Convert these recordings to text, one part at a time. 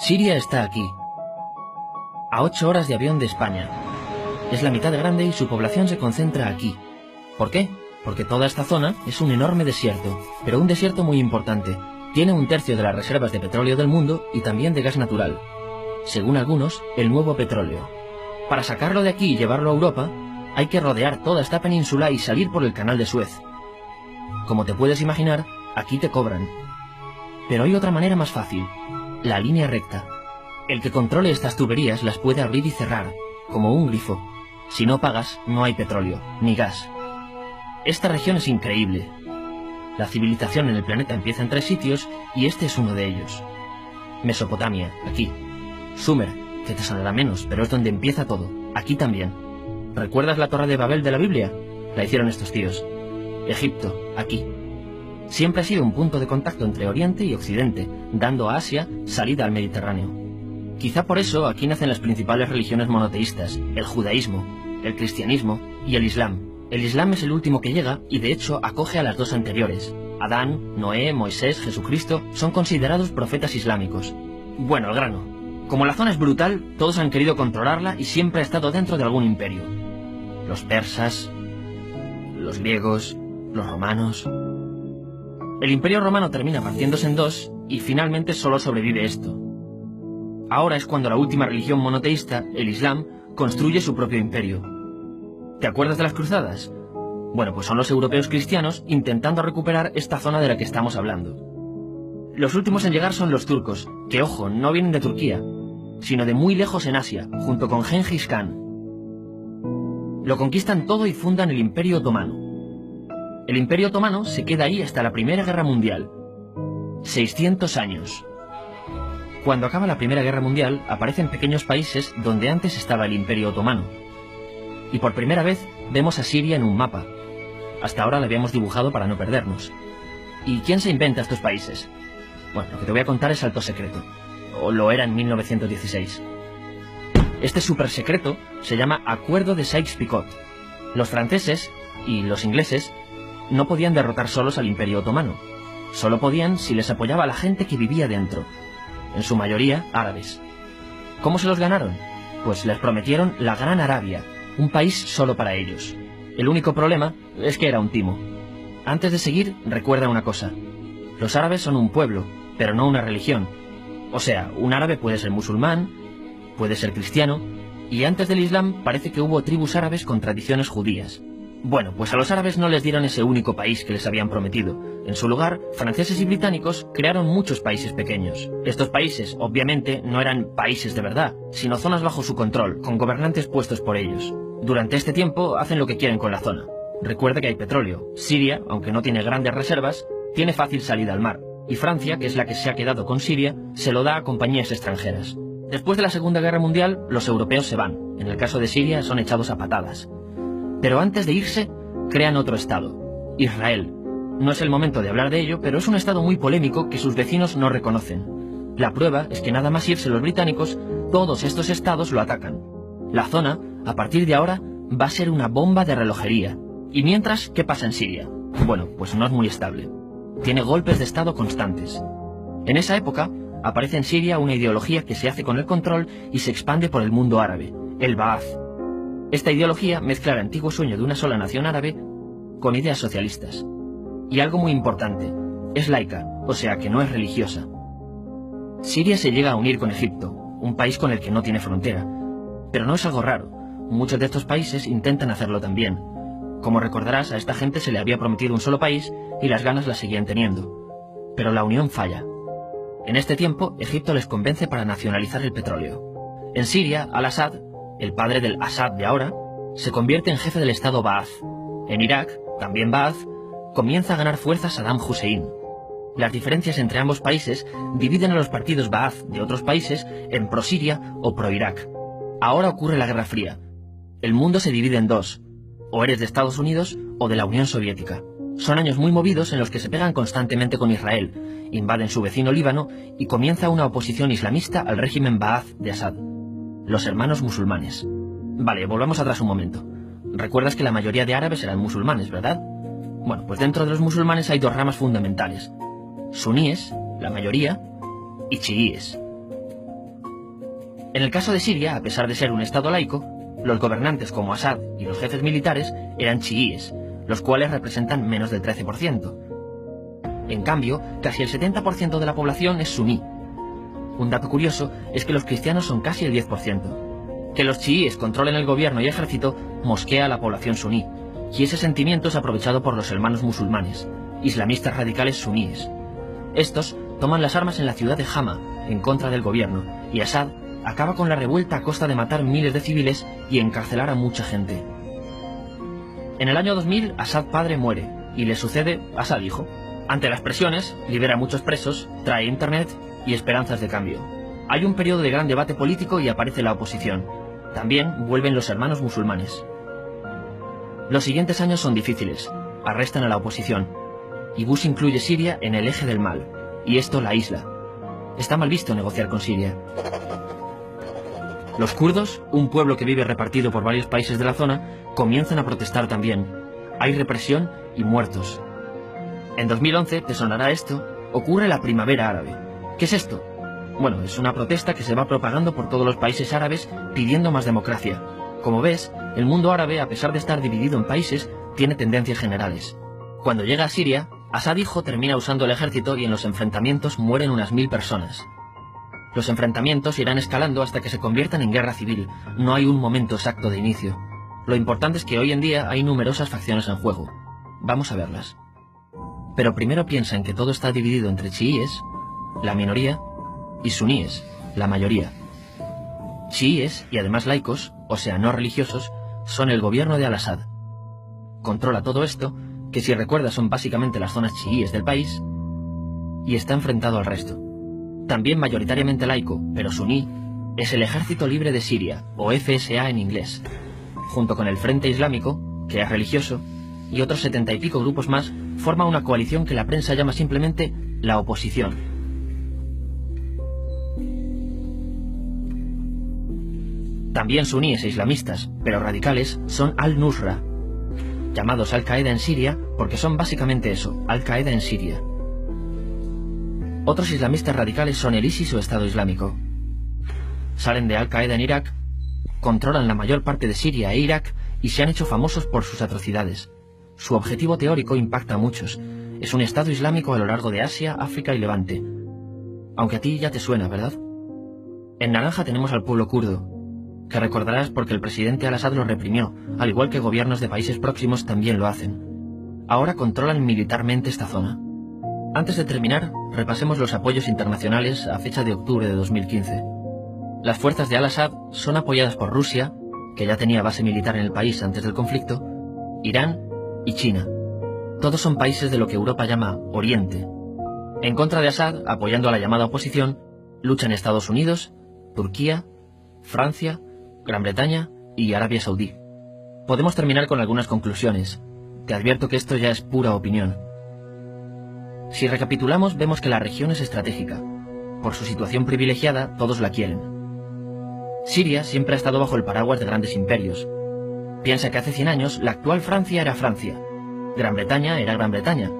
Siria está aquí, a 8 horas de avión de España. Es la mitad de grande y su población se concentra aquí. ¿Por qué? Porque toda esta zona es un enorme desierto, pero un desierto muy importante. Tiene 1/3 de las reservas de petróleo del mundo y también de gas natural. Según algunos, el nuevo petróleo. Para sacarlo de aquí y llevarlo a Europa, hay que rodear toda esta península y salir por el canal de Suez. Como te puedes imaginar, aquí te cobran. Pero hay otra manera más fácil, la línea recta. El que controle estas tuberías las puede abrir y cerrar, como un grifo. Si no pagas, no hay petróleo, ni gas. Esta región es increíble. La civilización en el planeta empieza en 3 sitios y este es uno de ellos. Mesopotamia, aquí. Sumer, que te sonará menos, pero es donde empieza todo, aquí también. ¿Recuerdas la Torre de Babel de la Biblia? La hicieron estos tíos. Egipto, aquí. Siempre ha sido un punto de contacto entre Oriente y Occidente, dando a Asia salida al Mediterráneo. Quizá por eso aquí nacen las principales religiones monoteístas, el judaísmo, el cristianismo y el islam. El islam es el último que llega y de hecho acoge a las 2 anteriores. Adán, Noé, Moisés, Jesucristo son considerados profetas islámicos. Bueno, al grano. Como la zona es brutal, todos han querido controlarla y siempre ha estado dentro de algún imperio. Los persas, los griegos, los romanos. El imperio romano termina partiéndose en 2 y finalmente solo sobrevive esto. Ahora es cuando la última religión monoteísta, el islam, construye su propio imperio. ¿Te acuerdas de las cruzadas? Bueno, pues son los europeos cristianos intentando recuperar esta zona de la que estamos hablando. Los últimos en llegar son los turcos, que ojo, no vienen de Turquía, sino de muy lejos en Asia, junto con Gengis Khan. Lo conquistan todo y fundan el Imperio Otomano. El Imperio Otomano se queda ahí hasta la Primera Guerra Mundial. 600 años. Cuando acaba la Primera Guerra Mundial, aparecen pequeños países donde antes estaba el Imperio Otomano. Y por primera vez vemos a Siria en un mapa. Hasta ahora la habíamos dibujado para no perdernos. ¿Y quién se inventa estos países? Bueno, lo que te voy a contar es alto secreto. O lo era en 1916. Este súper secreto se llama Acuerdo de Sykes-Picot. Los franceses y los ingleses no podían derrotar solos al Imperio Otomano. Solo podían si les apoyaba la gente que vivía dentro. En su mayoría, árabes. ¿Cómo se los ganaron? Pues les prometieron la Gran Arabia, un país solo para ellos. El único problema es que era un timo. Antes de seguir, recuerda una cosa. Los árabes son un pueblo, pero no una religión. O sea, un árabe puede ser musulmán, puede ser cristiano, y antes del Islam parece que hubo tribus árabes con tradiciones judías. Bueno, pues a los árabes no les dieron ese único país que les habían prometido. En su lugar, franceses y británicos crearon muchos países pequeños. Estos países, obviamente, no eran países de verdad, sino zonas bajo su control, con gobernantes puestos por ellos. Durante este tiempo hacen lo que quieren con la zona. Recuerda que hay petróleo. Siria, aunque no tiene grandes reservas, tiene fácil salida al mar. Y Francia, que es la que se ha quedado con Siria, se lo da a compañías extranjeras. Después de la Segunda Guerra Mundial, los europeos se van. En el caso de Siria, son echados a patadas. Pero antes de irse, crean otro estado, Israel. No es el momento de hablar de ello, pero es un estado muy polémico que sus vecinos no reconocen. La prueba es que nada más irse los británicos, todos estos estados lo atacan. La zona, a partir de ahora, va a ser una bomba de relojería. Y mientras, ¿qué pasa en Siria? Bueno, pues no es muy estable. Tiene golpes de estado constantes. En esa época, aparece en Siria una ideología que se hace con el control y se expande por el mundo árabe, el Ba'ath. Esta ideología mezcla el antiguo sueño de una sola nación árabe con ideas socialistas. Y algo muy importante, es laica, o sea que no es religiosa. Siria se llega a unir con Egipto, un país con el que no tiene frontera. Pero no es algo raro, muchos de estos países intentan hacerlo también. Como recordarás, a esta gente se le había prometido un solo país y las ganas las seguían teniendo. Pero la unión falla. En este tiempo, Egipto les convence para nacionalizar el petróleo. En Siria, Al-Assad, el padre del Assad de ahora, se convierte en jefe del estado Ba'ath. En Irak, también Ba'ath, comienza a ganar fuerza Saddam Hussein. Las diferencias entre ambos países dividen a los partidos Ba'ath de otros países en pro-Siria o pro-Irak. Ahora ocurre la Guerra Fría. El mundo se divide en 2. O eres de Estados Unidos o de la Unión Soviética. Son años muy movidos en los que se pegan constantemente con Israel, invaden su vecino Líbano y comienza una oposición islamista al régimen Ba'ath de Assad. Los hermanos musulmanes. Vale, volvamos atrás un momento. Recuerdas que la mayoría de árabes eran musulmanes, ¿verdad? Bueno, pues dentro de los musulmanes hay 2 ramas fundamentales. Suníes, la mayoría, y chiíes. En el caso de Siria, a pesar de ser un estado laico, los gobernantes como Assad y los jefes militares eran chiíes, los cuales representan menos del 13%. En cambio, casi el 70% de la población es suní. Un dato curioso es que los cristianos son casi el 10%. Que los chiíes controlen el gobierno y ejército mosquea a la población suní, y ese sentimiento es aprovechado por los hermanos musulmanes, islamistas radicales suníes. Estos toman las armas en la ciudad de Hama, en contra del gobierno, y Assad acaba con la revuelta a costa de matar miles de civiles y encarcelar a mucha gente. En el año 2000, Assad padre muere, y le sucede Assad hijo. Ante las presiones, libera a muchos presos, trae internet y esperanzas de cambio. Hay un periodo de gran debate político y aparece la oposición. También vuelven los hermanos musulmanes. Los siguientes años son difíciles. Arrestan a la oposición. Y Bush incluye Siria en el eje del mal, y esto la aísla. Está mal visto negociar con Siria. Los kurdos, un pueblo que vive repartido por varios países de la zona, comienzan a protestar también. Hay represión y muertos. En 2011, te sonará esto, ocurre la Primavera Árabe. ¿Qué es esto? Bueno, es una protesta que se va propagando por todos los países árabes pidiendo más democracia. Como ves, el mundo árabe, a pesar de estar dividido en países, tiene tendencias generales. Cuando llega a Siria, Assad hijo termina usando el ejército y en los enfrentamientos mueren unas 1000 personas. Los enfrentamientos irán escalando hasta que se conviertan en guerra civil. No hay un momento exacto de inicio. Lo importante es que hoy en día hay numerosas facciones en juego. Vamos a verlas. Pero primero piensa en que todo está dividido entre chiíes, la minoría, y suníes, la mayoría. Chiíes, y además laicos, o sea, no religiosos, son el gobierno de Al-Assad. Controla todo esto, que si recuerdas son básicamente las zonas chiíes del país, y está enfrentado al resto. También mayoritariamente laico, pero suní, es el Ejército Libre de Siria, o FSA en inglés, junto con el Frente Islámico, que es religioso, y otros 70 y pico grupos más, forma una coalición que la prensa llama simplemente la oposición. También suníes e islamistas, pero radicales, son Al-Nusra, llamados Al-Qaeda en Siria porque son básicamente eso, Al-Qaeda en Siria. Otros islamistas radicales son el ISIS o Estado Islámico. Salen de Al-Qaeda en Irak, controlan la mayor parte de Siria e Irak y se han hecho famosos por sus atrocidades. Su objetivo teórico impacta a muchos. Es un Estado Islámico a lo largo de Asia, África y Levante. Aunque a ti ya te suena, ¿verdad? En naranja tenemos al pueblo kurdo, que recordarás porque el presidente Al-Assad lo reprimió, al igual que gobiernos de países próximos también lo hacen. Ahora controlan militarmente esta zona. Antes de terminar, repasemos los apoyos internacionales a fecha de octubre de 2015. Las fuerzas de Al-Assad son apoyadas por Rusia, que ya tenía base militar en el país antes del conflicto, Irán y China. Todos son países de lo que Europa llama Oriente. En contra de Assad, apoyando a la llamada oposición, luchan Estados Unidos, Turquía, Francia, Gran Bretaña y Arabia Saudí. Podemos terminar con algunas conclusiones. Te advierto que esto ya es pura opinión. Si recapitulamos, vemos que la región es estratégica. Por su situación privilegiada, todos la quieren. Siria siempre ha estado bajo el paraguas de grandes imperios. Piensa que hace 100 años la actual Francia era Francia. Gran Bretaña era Gran Bretaña.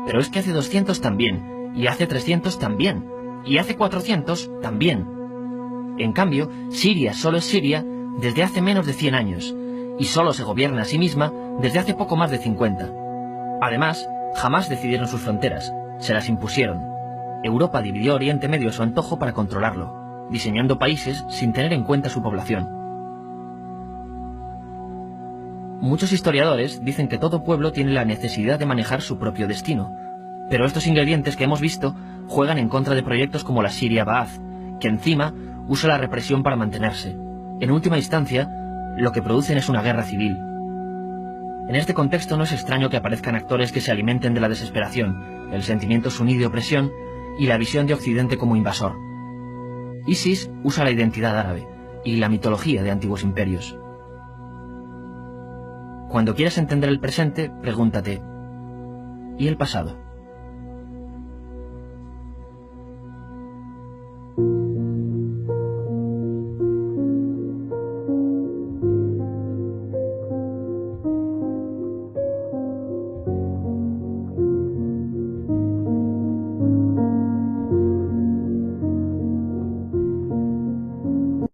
Pero es que hace 200 también, y hace 300 también, y hace 400 también. En cambio, Siria solo es Siria desde hace menos de 100 años, y solo se gobierna a sí misma desde hace poco más de 50. Además, jamás decidieron sus fronteras, se las impusieron. Europa dividió Oriente Medio a su antojo para controlarlo, diseñando países sin tener en cuenta su población. Muchos historiadores dicen que todo pueblo tiene la necesidad de manejar su propio destino, pero estos ingredientes que hemos visto juegan en contra de proyectos como la Siria Ba'ath, que encima usa la represión para mantenerse. En última instancia, lo que producen es una guerra civil. En este contexto no es extraño que aparezcan actores que se alimenten de la desesperación, el sentimiento suní de opresión y la visión de Occidente como invasor. ISIS usa la identidad árabe y la mitología de antiguos imperios. Cuando quieras entender el presente, pregúntate, ¿y el pasado?